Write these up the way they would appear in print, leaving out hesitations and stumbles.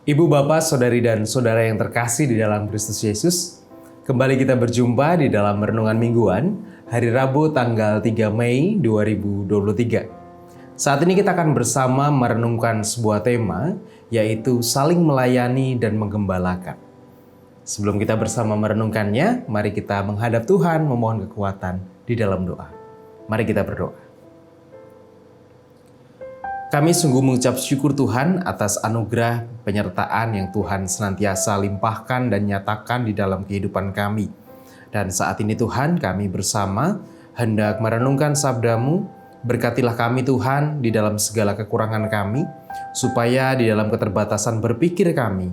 Ibu, Bapak, Saudari, dan Saudara yang terkasih di dalam Kristus Yesus, kembali kita berjumpa di dalam Renungan Mingguan, hari Rabu tanggal 3 Mei 2023. Saat ini kita akan bersama merenungkan sebuah tema, yaitu saling melayani dan menggembalakan. Sebelum kita bersama merenungkannya, mari kita menghadap Tuhan memohon kekuatan di dalam doa. Mari kita berdoa. Kami sungguh mengucap syukur Tuhan atas anugerah penyertaan yang Tuhan senantiasa limpahkan dan nyatakan di dalam kehidupan kami. Dan saat ini Tuhan, kami bersama hendak merenungkan sabda-Mu. Berkatilah kami Tuhan di dalam segala kekurangan kami, supaya di dalam keterbatasan berpikir kami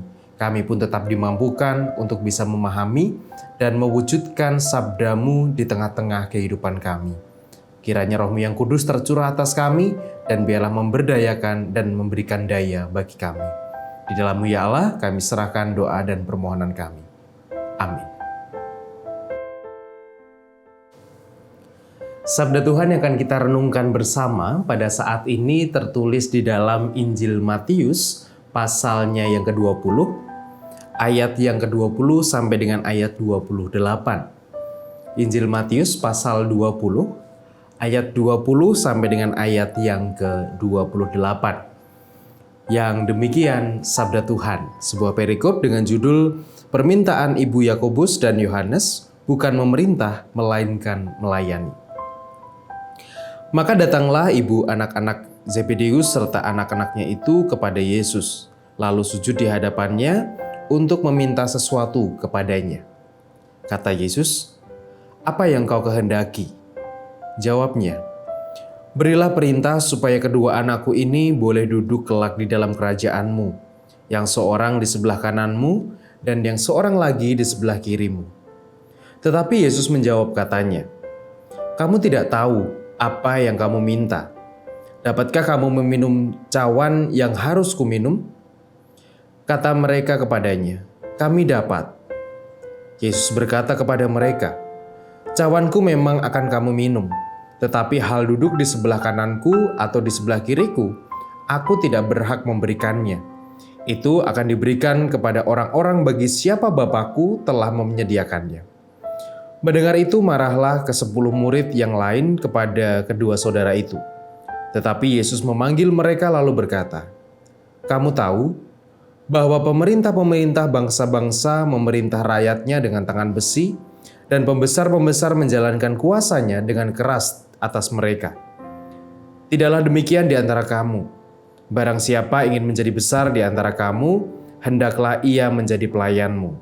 pun tetap dimampukan untuk bisa memahami dan mewujudkan sabda-Mu di tengah-tengah kehidupan kami. Kiranya Roh-Mu yang kudus tercurah atas kami, dan biarlah memberdayakan dan memberikan daya bagi kami. Di dalam-Mu ya Allah, kami serahkan doa dan permohonan kami. Amin. Sabda Tuhan yang akan kita renungkan bersama pada saat ini tertulis di dalam Injil Matius, pasalnya yang ke-20, ayat yang ke-20 sampai dengan ayat 28. Injil Matius pasal 20, ayat 20 sampai dengan ayat yang ke-28. Yang demikian sabda Tuhan, sebuah perikop dengan judul Permintaan Ibu Yakobus dan Yohanes, bukan memerintah melainkan melayani. Maka datanglah ibu anak-anak Zebedeus serta anak-anaknya itu kepada Yesus, lalu sujud di hadapannya untuk meminta sesuatu kepadanya. Kata Yesus, "Apa yang kau kehendaki?" Jawabnya, "Berilah perintah supaya kedua anakku ini boleh duduk kelak di dalam kerajaan-Mu, yang seorang di sebelah kanan-Mu dan yang seorang lagi di sebelah kiri-Mu." Tetapi Yesus menjawab katanya, "Kamu tidak tahu apa yang kamu minta. Dapatkah kamu meminum cawan yang harus kuminum?" Kata mereka kepadanya, "Kami dapat." Yesus berkata kepada mereka, "Cawanku memang akan kamu minum, tetapi hal duduk di sebelah kananku atau di sebelah kiriku, aku tidak berhak memberikannya. Itu akan diberikan kepada orang-orang bagi siapa Bapakku telah menyediakannya." Mendengar itu marahlah ke-10 murid yang lain kepada kedua saudara itu. Tetapi Yesus memanggil mereka lalu berkata, "Kamu tahu bahwa pemerintah-pemerintah bangsa-bangsa memerintah rakyatnya dengan tangan besi, dan pembesar-pembesar menjalankan kuasanya dengan keras atas mereka. Tidaklah demikian di antara kamu. Barang siapa ingin menjadi besar di antara kamu, hendaklah ia menjadi pelayanmu.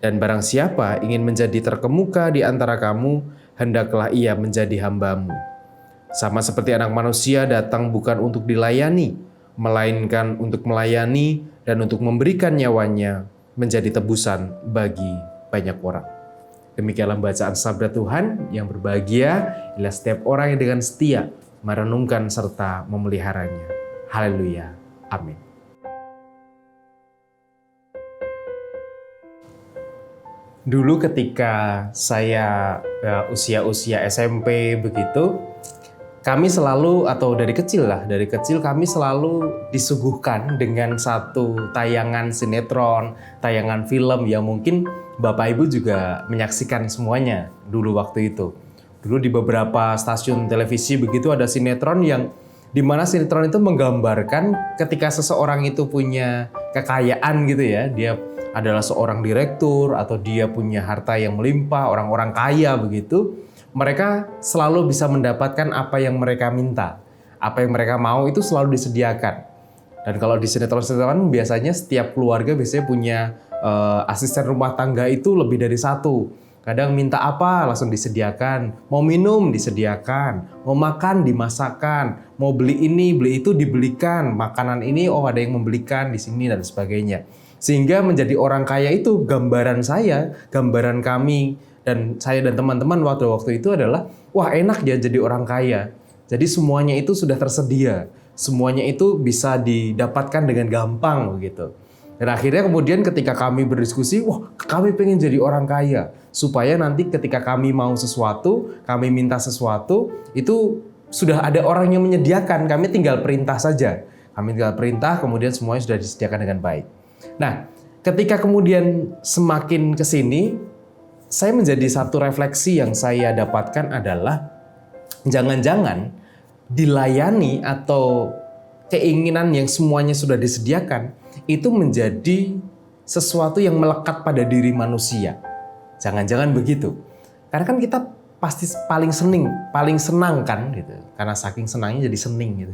Dan barang siapa ingin menjadi terkemuka di antara kamu, hendaklah ia menjadi hambamu. Sama seperti Anak Manusia datang bukan untuk dilayani, melainkan untuk melayani dan untuk memberikan nyawanya menjadi tebusan bagi banyak orang." Demikianlah bacaan sabda Tuhan. Yang berbahagia ialah setiap orang yang dengan setia merenungkan serta memeliharanya. Haleluya. Amin. Dulu ketika saya usia-usia SMP begitu, kami selalu, atau dari kecil kami selalu disuguhkan dengan satu tayangan sinetron, tayangan film yang mungkin Bapak Ibu juga menyaksikan semuanya dulu waktu itu. Dulu di beberapa stasiun televisi begitu ada sinetron yang dimana sinetron itu menggambarkan ketika seseorang itu punya kekayaan gitu ya, dia adalah seorang direktur atau dia punya harta yang melimpah, orang-orang kaya begitu. Mereka selalu bisa mendapatkan apa yang mereka minta. Apa yang mereka mau itu selalu disediakan. Dan kalau di sinetron-sinetron biasanya setiap keluarga biasanya punya asisten rumah tangga itu lebih dari satu. Kadang minta apa langsung disediakan. Mau minum disediakan. Mau makan dimasakkan. Mau beli ini, beli itu dibelikan. Makanan ini ada yang membelikan di sini dan sebagainya. Sehingga menjadi orang kaya itu gambaran saya, gambaran kami, dan saya dan teman-teman waktu itu adalah, wah enak ya jadi orang kaya. Jadi semuanya itu sudah tersedia. Semuanya itu bisa didapatkan dengan gampang begitu. Dan akhirnya kemudian ketika kami berdiskusi, wah kami pengen jadi orang kaya. Supaya nanti ketika kami mau sesuatu, kami minta sesuatu, itu sudah ada orang yang menyediakan. Kami tinggal perintah saja. Kami tinggal perintah, kemudian semuanya sudah disediakan dengan baik. Nah, ketika kemudian semakin ke sini, saya menjadi satu refleksi yang saya dapatkan adalah jangan-jangan dilayani atau keinginan yang semuanya sudah disediakan itu menjadi sesuatu yang melekat pada diri manusia. Jangan-jangan begitu. Karena kan kita pasti paling senang kan gitu. Karena saking senangnya jadi sening gitu.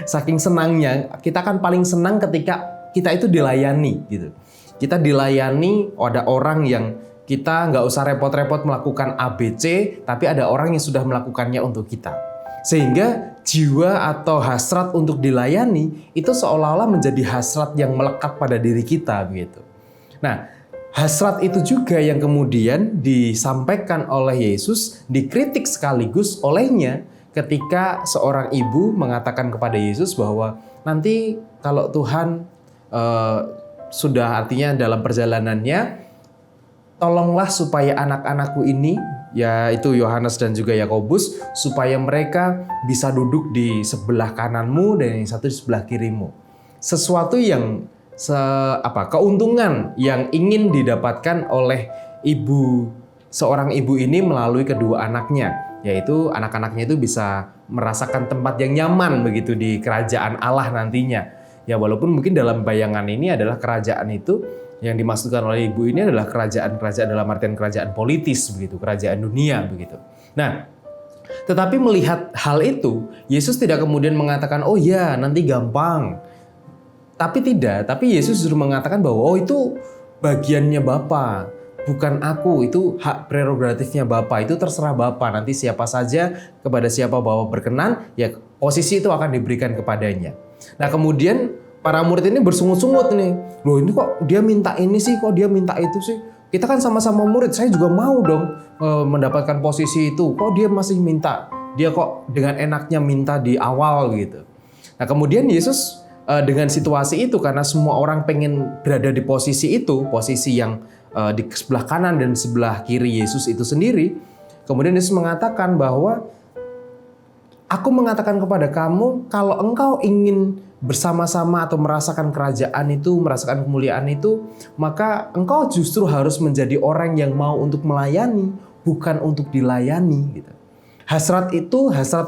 Saking senangnya kita kan paling senang ketika kita itu dilayani gitu. Kita dilayani, ada orang yang kita nggak usah repot-repot melakukan ABC, tapi ada orang yang sudah melakukannya untuk kita. Sehingga jiwa atau hasrat untuk dilayani itu seolah-olah menjadi hasrat yang melekat pada diri kita begitu. Nah, hasrat itu juga yang kemudian disampaikan oleh Yesus, dikritik sekaligus olehnya ketika seorang ibu mengatakan kepada Yesus bahwa nanti kalau Tuhan sudah artinya dalam perjalanannya, tolonglah supaya anak-anakku ini, yaitu Yohanes dan juga Yakobus, supaya mereka bisa duduk di sebelah kananmu dan yang satu di sebelah kirimu. Sesuatu yang keuntungan yang ingin didapatkan oleh seorang ibu ini melalui kedua anaknya, yaitu anak-anaknya itu bisa merasakan tempat yang nyaman begitu di kerajaan Allah nantinya. Ya walaupun mungkin dalam bayangan ini adalah kerajaan itu yang dimaksudkan oleh ibu ini adalah kerajaan dalam artian kerajaan politis begitu, kerajaan dunia begitu. Nah, tetapi melihat hal itu, Yesus tidak kemudian mengatakan, oh ya nanti gampang. Tapi Yesus justru mengatakan bahwa oh itu bagiannya Bapa, bukan aku, itu hak prerogatifnya Bapa, itu terserah Bapa, nanti siapa saja kepada siapa Bapa berkenan, ya posisi itu akan diberikan kepadanya. Nah kemudian para murid ini bersungut-sungut nih. Loh ini kok dia minta ini sih, kok dia minta itu sih. Kita kan sama-sama murid, saya juga mau dong mendapatkan posisi itu. Kok dia masih minta? Dia kok dengan enaknya minta di awal gitu. Nah kemudian Yesus dengan situasi itu, karena semua orang pengen berada di posisi itu, posisi yang di sebelah kanan dan sebelah kiri Yesus itu sendiri. Kemudian Yesus mengatakan bahwa aku mengatakan kepada kamu, kalau engkau ingin bersama-sama atau merasakan kerajaan itu, merasakan kemuliaan itu, maka engkau justru harus menjadi orang yang mau untuk melayani, bukan untuk dilayani. Gitu. Hasrat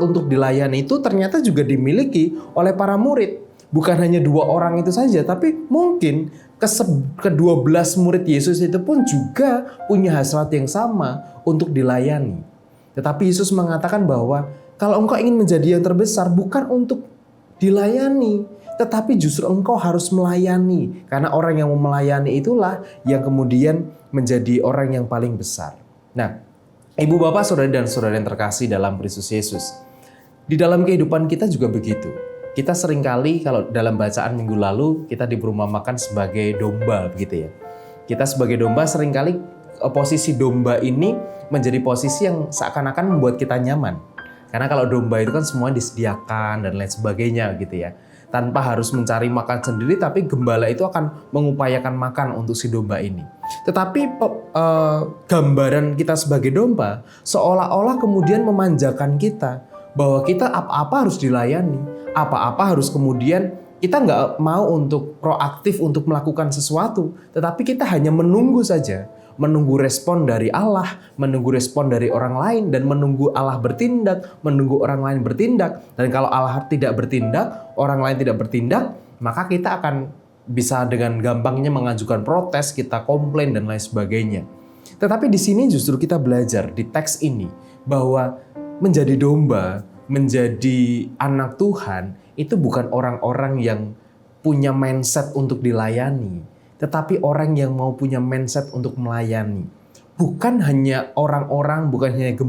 untuk dilayani itu ternyata juga dimiliki oleh para murid. Bukan hanya 2 orang itu saja, tapi mungkin ke-12 murid Yesus itu pun juga punya hasrat yang sama untuk dilayani. Tetapi Yesus mengatakan bahwa kalau engkau ingin menjadi yang terbesar, bukan untuk dilayani, tetapi justru engkau harus melayani. Karena orang yang mau melayani itulah yang kemudian menjadi orang yang paling besar. Nah, ibu bapak, saudara dan saudara yang terkasih dalam Kristus Yesus, di dalam kehidupan kita juga begitu. Kita seringkali kalau dalam bacaan minggu lalu kita diperumpamakan sebagai domba begitu ya. Kita sebagai domba seringkali posisi domba ini menjadi posisi yang seakan-akan membuat kita nyaman. Karena kalau domba itu kan semua disediakan dan lain sebagainya gitu ya. Tanpa harus mencari makan sendiri, tapi gembala itu akan mengupayakan makan untuk si domba ini. Tetapi gambaran kita sebagai domba seolah-olah kemudian memanjakan kita. Bahwa kita apa-apa harus dilayani. Apa-apa harus kemudian kita nggak mau untuk proaktif untuk melakukan sesuatu. Tetapi kita hanya menunggu saja. Menunggu respon dari Allah, menunggu respon dari orang lain, dan menunggu Allah bertindak, menunggu orang lain bertindak. Dan kalau Allah tidak bertindak, orang lain tidak bertindak, maka kita akan bisa dengan gampangnya mengajukan protes, kita komplain, dan lain sebagainya. Tetapi di sini justru kita belajar di teks ini, bahwa menjadi domba, menjadi anak Tuhan, itu bukan orang-orang yang punya mindset untuk dilayani, tetapi orang yang mau punya mindset untuk melayani. Bukan hanya orang-orang, bukan hanya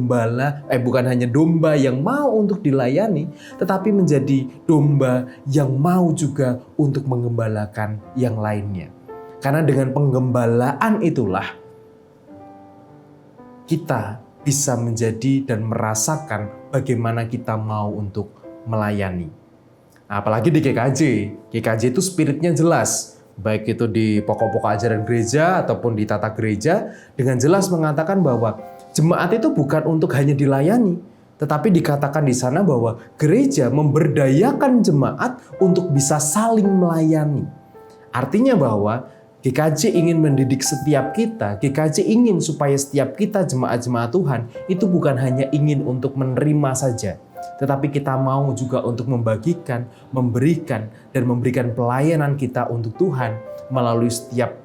bukan hanya domba yang mau untuk dilayani, tetapi menjadi domba yang mau juga untuk menggembalakan yang lainnya. Karena dengan penggembalaan itulah kita bisa menjadi dan merasakan bagaimana kita mau untuk melayani. Apalagi di GKJ. GKJ itu spiritnya jelas. Baik itu di pokok-pokok ajaran gereja ataupun di tata gereja, dengan jelas mengatakan bahwa jemaat itu bukan untuk hanya dilayani, tetapi dikatakan di sana bahwa gereja memberdayakan jemaat untuk bisa saling melayani. Artinya bahwa GKJ ingin mendidik setiap kita, GKJ ingin supaya setiap kita jemaat-jemaat Tuhan itu bukan hanya ingin untuk menerima saja, tetapi kita mau juga untuk membagikan, memberikan, dan memberikan pelayanan kita untuk Tuhan melalui setiap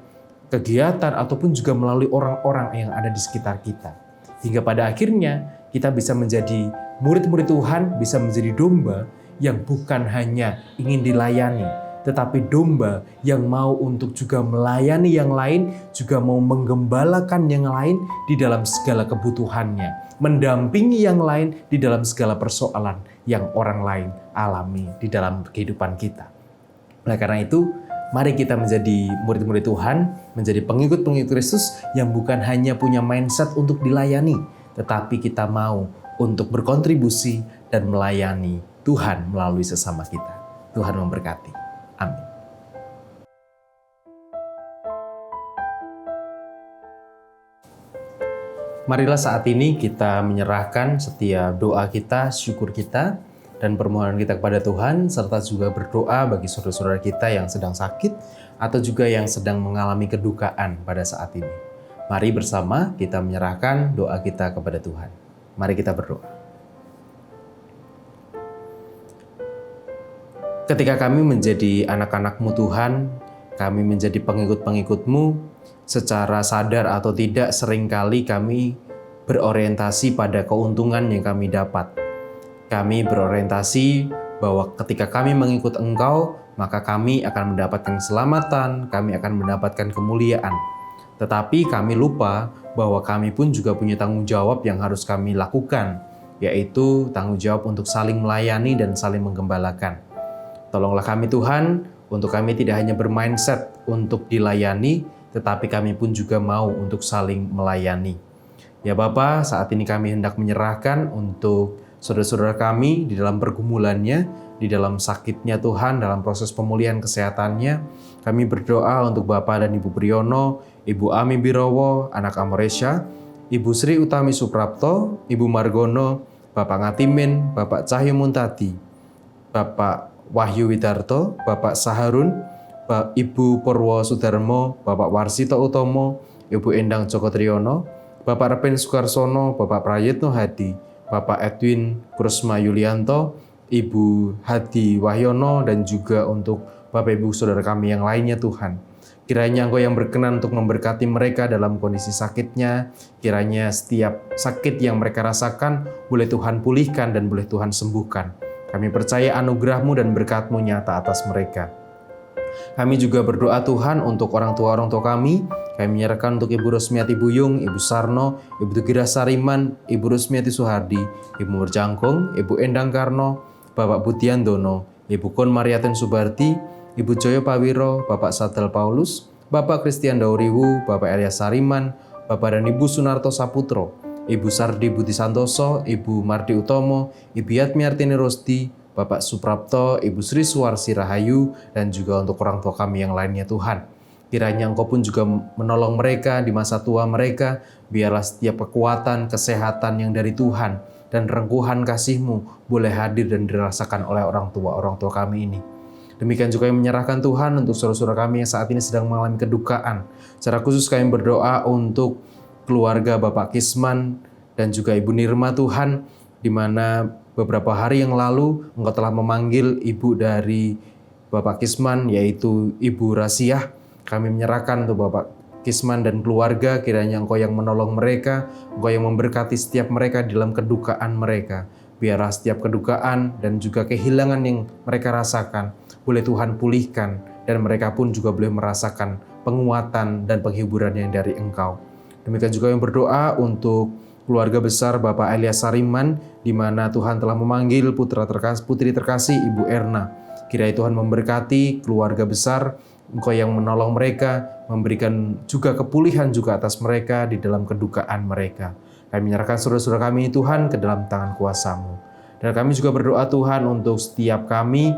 kegiatan ataupun juga melalui orang-orang yang ada di sekitar kita. Hingga pada akhirnya kita bisa menjadi murid-murid Tuhan, bisa menjadi domba yang bukan hanya ingin dilayani, tetapi domba yang mau untuk juga melayani yang lain, juga mau menggembalakan yang lain di dalam segala kebutuhannya, mendampingi yang lain di dalam segala persoalan yang orang lain alami di dalam kehidupan kita. Oleh karena itu, mari kita menjadi murid-murid Tuhan, menjadi pengikut-pengikut Kristus yang bukan hanya punya mindset untuk dilayani, tetapi kita mau untuk berkontribusi dan melayani Tuhan melalui sesama kita. Tuhan memberkati. Amin. Marilah saat ini kita menyerahkan setiap doa kita, syukur kita, dan permohonan kita kepada Tuhan, serta juga berdoa bagi saudara-saudara kita yang sedang sakit atau juga yang sedang mengalami kedukaan pada saat ini. Mari bersama kita menyerahkan doa kita kepada Tuhan. Mari kita berdoa. Ketika kami menjadi anak-anak-Mu Tuhan, kami menjadi pengikut-pengikut-Mu, secara sadar atau tidak seringkali kami berorientasi pada keuntungan yang kami dapat. Kami berorientasi bahwa ketika kami mengikut Engkau, maka kami akan mendapatkan keselamatan, kami akan mendapatkan kemuliaan. Tetapi kami lupa bahwa kami pun juga punya tanggung jawab yang harus kami lakukan, yaitu tanggung jawab untuk saling melayani dan saling menggembalakan. Tolonglah kami Tuhan, untuk kami tidak hanya bermindset untuk dilayani, tetapi kami pun juga mau untuk saling melayani. Ya Bapa, saat ini kami hendak menyerahkan untuk saudara-saudara kami di dalam pergumulannya, di dalam sakitnya Tuhan, dalam proses pemulihan kesehatannya. Kami berdoa untuk Bapak dan Ibu Priyono, Ibu Ami Birowo, anak Amoresya, Ibu Sri Utami Suprapto, Ibu Margono, Bapak Ngatimin, Bapak Cahyo Muntadi, Bapak Wahyu Widarto, Bapak Saharun, Ibu Purwo Sudarmo, Bapak Warsito Utomo, Ibu Endang Joko Triyono, Bapak Repen Sukarsono, Bapak Prayitno Hadi, Bapak Edwin Krusma Yulianto, Ibu Hadi Wahyono, dan juga untuk Bapak Ibu Saudara kami yang lainnya Tuhan. Kiranya Engkau yang berkenan untuk memberkati mereka dalam kondisi sakitnya, kiranya setiap sakit yang mereka rasakan boleh Tuhan pulihkan dan boleh Tuhan sembuhkan. Kami percaya anugerah-Mu dan berkat-Mu nyata atas mereka. Kami juga berdoa Tuhan untuk orang tua kami. Kami menyerahkan untuk Ibu Rosmiati Buyung, Ibu Sarno, Ibu Tugira Sariman, Ibu Rosmiati Suhardi, Ibu Murjangkung, Ibu Endang Karno, Bapak Budiandono, Ibu Kon Mariaten Subarti, Ibu Joyo Pawiro, Bapak Satel Paulus, Bapak Christian Dauriwu, Bapak Elias Sariman, Bapak dan Ibu Sunarto Saputro, Ibu Sardi Budi Santoso, Ibu Mardi Utomo, Ibu Yatmiartini Rosdi, Bapak Suprapto, Ibu Sri Suwarsi Rahayu, dan juga untuk orang tua kami yang lainnya Tuhan. Kiranya Engkau pun juga menolong mereka di masa tua mereka, biarlah setiap kekuatan, kesehatan yang dari Tuhan, dan rengkuhan kasih-Mu boleh hadir dan dirasakan oleh orang tua kami ini. Demikian juga yang menyerahkan Tuhan untuk saudara-saudara kami yang saat ini sedang mengalami kedukaan. Secara khusus kami berdoa untuk keluarga Bapak Kisman dan juga Ibu Nirma Tuhan, di mana beberapa hari yang lalu Engkau telah memanggil ibu dari Bapak Kisman, yaitu Ibu Rasiah. Kami menyerahkan untuk Bapak Kisman dan keluarga, kiranya Engkau yang menolong mereka, Engkau yang memberkati setiap mereka dalam kedukaan mereka. Biarlah setiap kedukaan dan juga kehilangan yang mereka rasakan boleh Tuhan pulihkan, dan mereka pun juga boleh merasakan penguatan dan penghiburan yang dari Engkau. Demikian juga yang berdoa untuk keluarga besar Bapak Elias Sariman, di mana Tuhan telah memanggil putri terkasih Ibu Erna. Kiranya Tuhan memberkati keluarga besar, Engkau yang menolong mereka, memberikan juga kepulihan juga atas mereka di dalam kedukaan mereka. Kami menyerahkan saudara-saudara kami Tuhan ke dalam tangan kuasa-Mu. Dan kami juga berdoa Tuhan untuk setiap kami,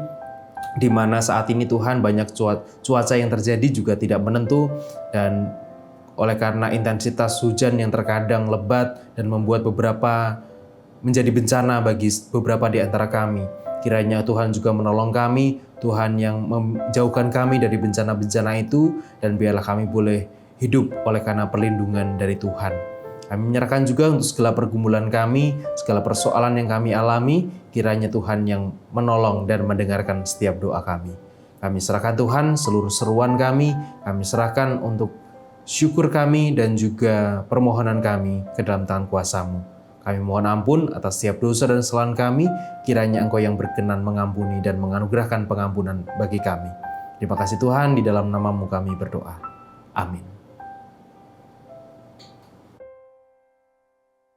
di mana saat ini Tuhan banyak cuaca yang terjadi juga tidak menentu, dan oleh karena intensitas hujan yang terkadang lebat dan membuat beberapa menjadi bencana bagi beberapa di antara kami. Kiranya Tuhan juga menolong kami Tuhan yang menjauhkan kami dari bencana-bencana itu, dan biarlah kami boleh hidup oleh karena perlindungan dari Tuhan. Kami menyerahkan juga untuk segala pergumulan kami, segala persoalan yang kami alami, kiranya Tuhan yang menolong dan mendengarkan setiap doa kami. Kami serahkan Tuhan seluruh seruan kami serahkan untuk syukur kami dan juga permohonan kami ke dalam tangan kuasa-Mu. Kami mohon ampun atas setiap dosa dan kesalahan kami, kiranya Engkau yang berkenan mengampuni dan menganugerahkan pengampunan bagi kami. Terima kasih Tuhan, di dalam nama-Mu kami berdoa. Amin.